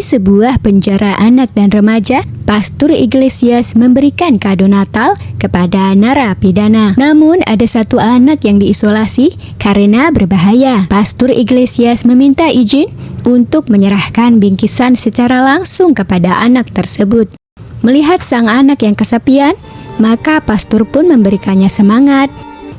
sebuah penjara anak dan remaja, Pastor Iglesias memberikan kado Natal kepada narapidana. Namun ada satu anak yang diisolasi karena berbahaya. Pastor Iglesias meminta izin untuk menyerahkan bingkisan secara langsung kepada anak tersebut. Melihat sang anak yang kesepian, maka pastor pun memberikannya semangat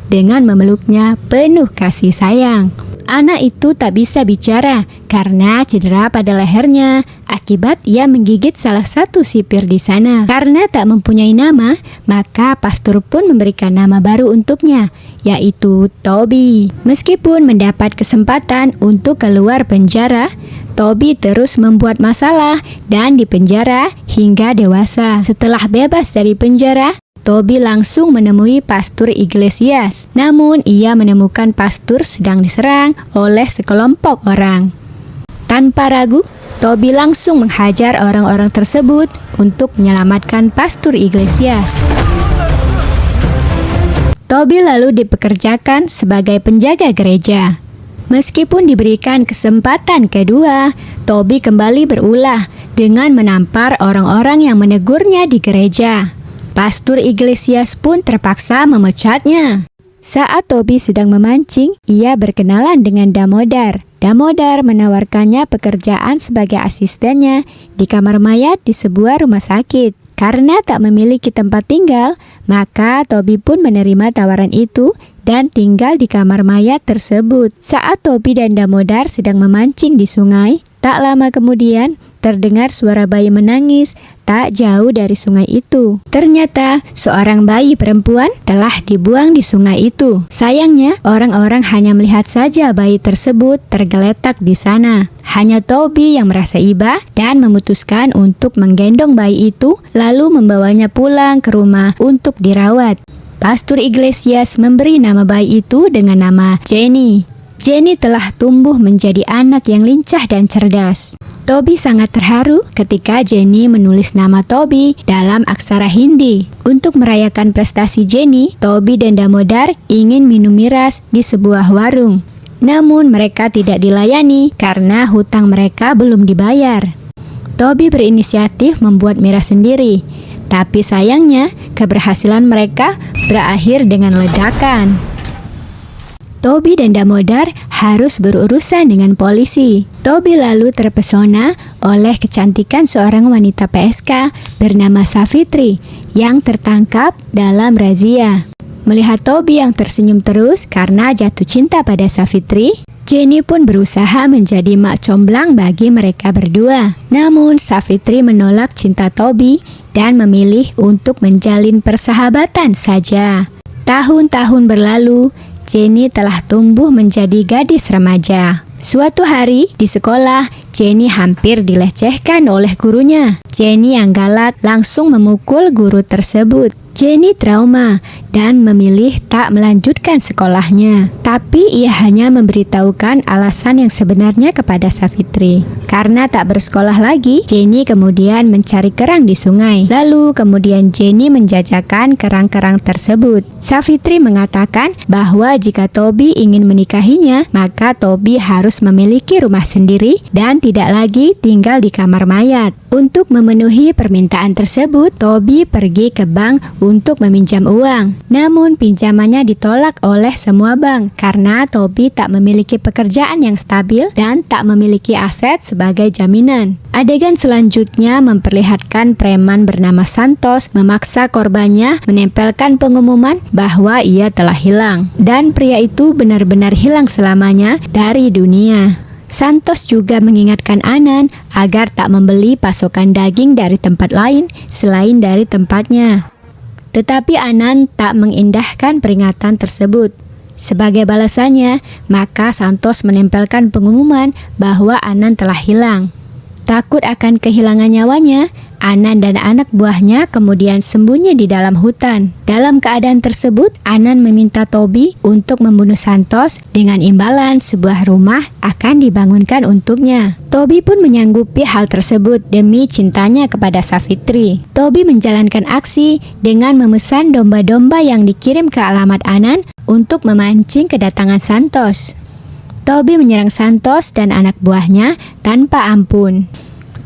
dengan memeluknya penuh kasih sayang. Anak itu tak bisa bicara karena cedera pada lehernya akibat ia menggigit salah satu sipir di sana. Karena tak mempunyai nama, maka pastor pun memberikan nama baru untuknya, yaitu Toby. Meskipun mendapat kesempatan untuk keluar penjara, Toby terus membuat masalah dan dipenjara hingga dewasa. Setelah bebas dari penjara, Toby langsung menemui Pastor Iglesias. Namun ia menemukan pastor sedang diserang oleh sekelompok orang. Tanpa ragu, Toby langsung menghajar orang-orang tersebut untuk menyelamatkan Pastor Iglesias. Toby lalu dipekerjakan sebagai penjaga gereja. Meskipun diberikan kesempatan kedua, Toby kembali berulah dengan menampar orang-orang yang menegurnya di gereja. Pastor Iglesias pun terpaksa memecatnya. Saat Toby sedang memancing, ia berkenalan dengan Damodar. Damodar menawarkannya pekerjaan sebagai asistennya di kamar mayat di sebuah rumah sakit. Karena tak memiliki tempat tinggal, maka Toby pun menerima tawaran itu dan tinggal di kamar mayat tersebut. Saat Toby dan Damodar sedang memancing di sungai, tak lama kemudian terdengar suara bayi menangis tak jauh dari sungai itu. Ternyata seorang bayi perempuan telah dibuang di sungai itu. Sayangnya orang-orang hanya melihat saja bayi tersebut tergeletak di sana. Hanya Toby yang merasa iba dan memutuskan untuk menggendong bayi itu lalu membawanya pulang ke rumah untuk dirawat. Pastor Iglesias memberi nama bayi itu dengan nama Jenny. Jenny telah tumbuh menjadi anak yang lincah dan cerdas. Toby sangat terharu ketika Jenny menulis nama Toby dalam aksara Hindi. Untuk merayakan prestasi Jenny, Toby dan Damodar ingin minum miras di sebuah warung. Namun mereka tidak dilayani karena hutang mereka belum dibayar. Toby berinisiatif membuat miras sendiri. Tapi sayangnya, keberhasilan mereka berakhir dengan ledakan. Toby dan Damodar harus berurusan dengan polisi. Toby lalu terpesona oleh kecantikan seorang wanita PSK bernama Savitri yang tertangkap dalam razia. Melihat Toby yang tersenyum terus karena jatuh cinta pada Savitri, Jenny pun berusaha menjadi mak comblang bagi mereka berdua. Namun Savitri menolak cinta Toby dan memilih untuk menjalin persahabatan saja. Tahun-tahun berlalu, Jenny telah tumbuh menjadi gadis remaja. Suatu hari di sekolah, Jenny hampir dilecehkan oleh gurunya. Jenny yang galak langsung memukul guru tersebut. Jenny trauma dan memilih tak melanjutkan sekolahnya. Tapi ia hanya memberitahukan alasan yang sebenarnya kepada Savitri. Karena tak bersekolah lagi, Jenny kemudian mencari kerang di sungai. Lalu kemudian Jenny menjajakan kerang-kerang tersebut. Savitri mengatakan bahwa jika Toby ingin menikahinya, maka Toby harus memiliki rumah sendiri dan tidak lagi tinggal di kamar mayat. Untuk memenuhi permintaan tersebut, Toby pergi ke bank untuk meminjam uang. Namun pinjamannya ditolak oleh semua bank karena Toby tak memiliki pekerjaan yang stabil dan tak memiliki aset sebagai jaminan. Adegan selanjutnya memperlihatkan preman bernama Santos memaksa korbannya menempelkan pengumuman bahwa ia telah hilang. Dan pria itu benar-benar hilang selamanya dari dunia. Santos juga mengingatkan Anan agar tak membeli pasokan daging dari tempat lain selain dari tempatnya. Tetapi Anan tak mengindahkan peringatan tersebut. Sebagai balasannya, maka Santos menempelkan pengumuman bahwa Anan telah hilang. Takut akan kehilangan nyawanya, Anan dan anak buahnya kemudian sembunyi di dalam hutan. Dalam keadaan tersebut, Anan meminta Toby untuk membunuh Santos dengan imbalan sebuah rumah akan dibangunkan untuknya. Toby pun menyanggupi hal tersebut demi cintanya kepada Savitri. Toby menjalankan aksi dengan memesan domba-domba yang dikirim ke alamat Anan untuk memancing kedatangan Santos. Toby menyerang Santos dan anak buahnya tanpa ampun.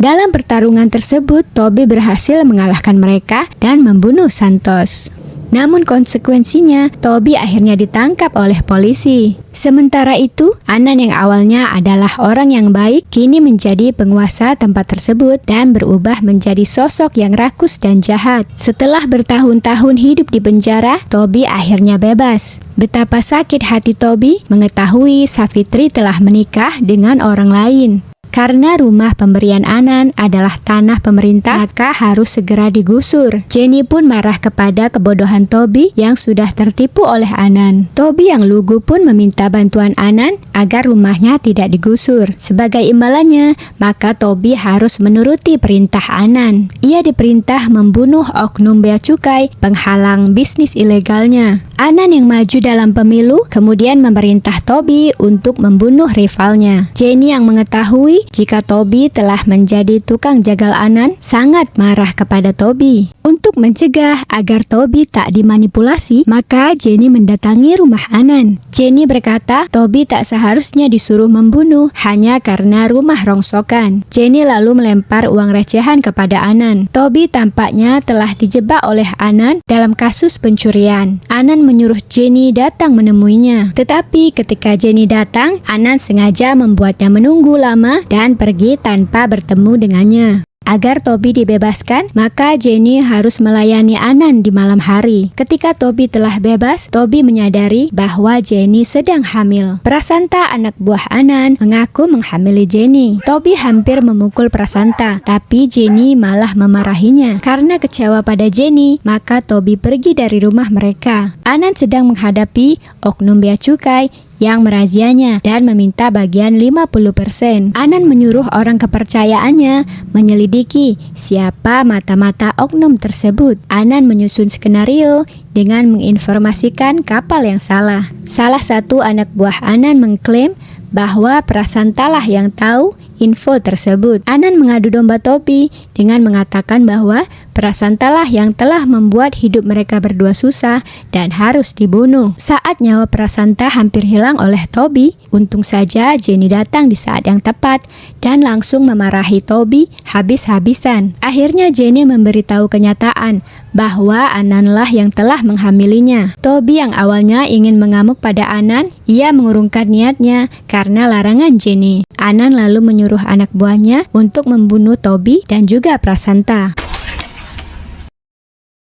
Dalam pertarungan tersebut, Toby berhasil mengalahkan mereka dan membunuh Santos. Namun konsekuensinya, Toby akhirnya ditangkap oleh polisi. Sementara itu, Anan yang awalnya adalah orang yang baik, kini menjadi penguasa tempat tersebut dan berubah menjadi sosok yang rakus dan jahat. Setelah bertahun-tahun hidup di penjara, Toby akhirnya bebas. Betapa sakit hati Toby mengetahui Savitri telah menikah dengan orang lain. Karena rumah pemberian Anan adalah tanah pemerintah, maka harus segera digusur. Jenny pun marah kepada kebodohan Toby yang sudah tertipu oleh Anan. Toby yang lugu pun meminta bantuan Anan agar rumahnya tidak digusur. Sebagai imbalannya, maka Toby harus menuruti perintah Anan. Ia diperintah membunuh oknum bea cukai penghalang bisnis ilegalnya. Anan yang maju dalam pemilu kemudian memerintah Toby untuk membunuh rivalnya. Jenny yang mengetahui jika Toby telah menjadi tukang jagal Anan sangat marah kepada Toby. Untuk mencegah agar Toby tak dimanipulasi, maka Jenny mendatangi rumah Anan. Jenny berkata Toby tak seharusnya disuruh membunuh hanya karena rumah rongsokan. Jenny lalu melempar uang recehan kepada Anan. Toby tampaknya telah dijebak oleh Anan dalam kasus pencurian. Anan menyuruh Jenny datang menemuinya. Tetapi ketika Jenny datang, Anan sengaja membuatnya menunggu lama dan pergi tanpa bertemu dengannya. Agar Toby dibebaskan, maka Jenny harus melayani Anan di malam hari. Ketika Toby telah bebas, Toby menyadari bahwa Jenny sedang hamil. Prasanta, anak buah Anan, mengaku menghamili Jenny. Toby hampir memukul Prasanta, tapi Jenny malah memarahinya. Karena kecewa pada Jenny, maka Toby pergi dari rumah mereka. Anan sedang menghadapi oknum bea cukai yang merazianya dan meminta bagian 50%. Anan menyuruh orang kepercayaannya menyelidiki siapa mata-mata oknum tersebut. Anan menyusun skenario dengan menginformasikan kapal yang salah. Salah satu anak buah Anan mengklaim bahwa Prasantalah yang tahu info tersebut. Anan mengadu domba Toby dengan mengatakan bahwa Prasantalah yang telah membuat hidup mereka berdua susah dan harus dibunuh. Saat nyawa Prasanta hampir hilang oleh Toby, untung saja Jenny datang di saat yang tepat dan langsung memarahi Toby habis-habisan. Akhirnya Jenny memberitahu kenyataan bahwa Ananlah yang telah menghamilinya. Toby yang awalnya ingin mengamuk pada Anan, ia mengurungkan niatnya karena larangan Jenny. Anan lalu menyuruh anak buahnya untuk membunuh Toby dan juga Prasanta.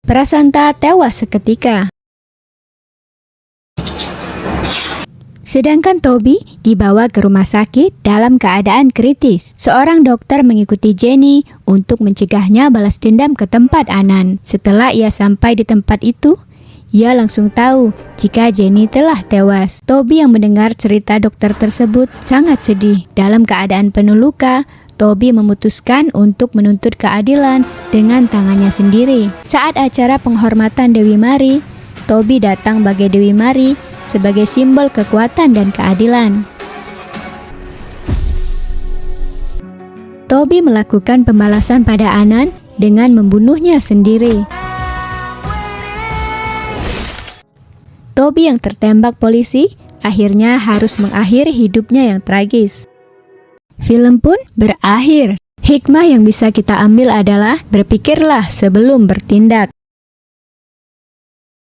Prasanta tewas seketika. Sedangkan Toby dibawa ke rumah sakit dalam keadaan kritis. Seorang dokter mengikuti Jenny untuk mencegahnya balas dendam ke tempat Anan. Setelah ia sampai di tempat itu, ia langsung tahu jika Jenny telah tewas. Toby yang mendengar cerita dokter tersebut sangat sedih. Dalam keadaan penuh luka, Toby memutuskan untuk menuntut keadilan dengan tangannya sendiri. Saat acara penghormatan Dewi Mari, Toby datang bagai Dewi Mari sebagai simbol kekuatan dan keadilan. Toby melakukan pembalasan pada Anan dengan membunuhnya sendiri. Toby yang tertembak polisi akhirnya harus mengakhiri hidupnya yang tragis. Film pun berakhir. Hikmah yang bisa kita ambil adalah berpikirlah sebelum bertindak.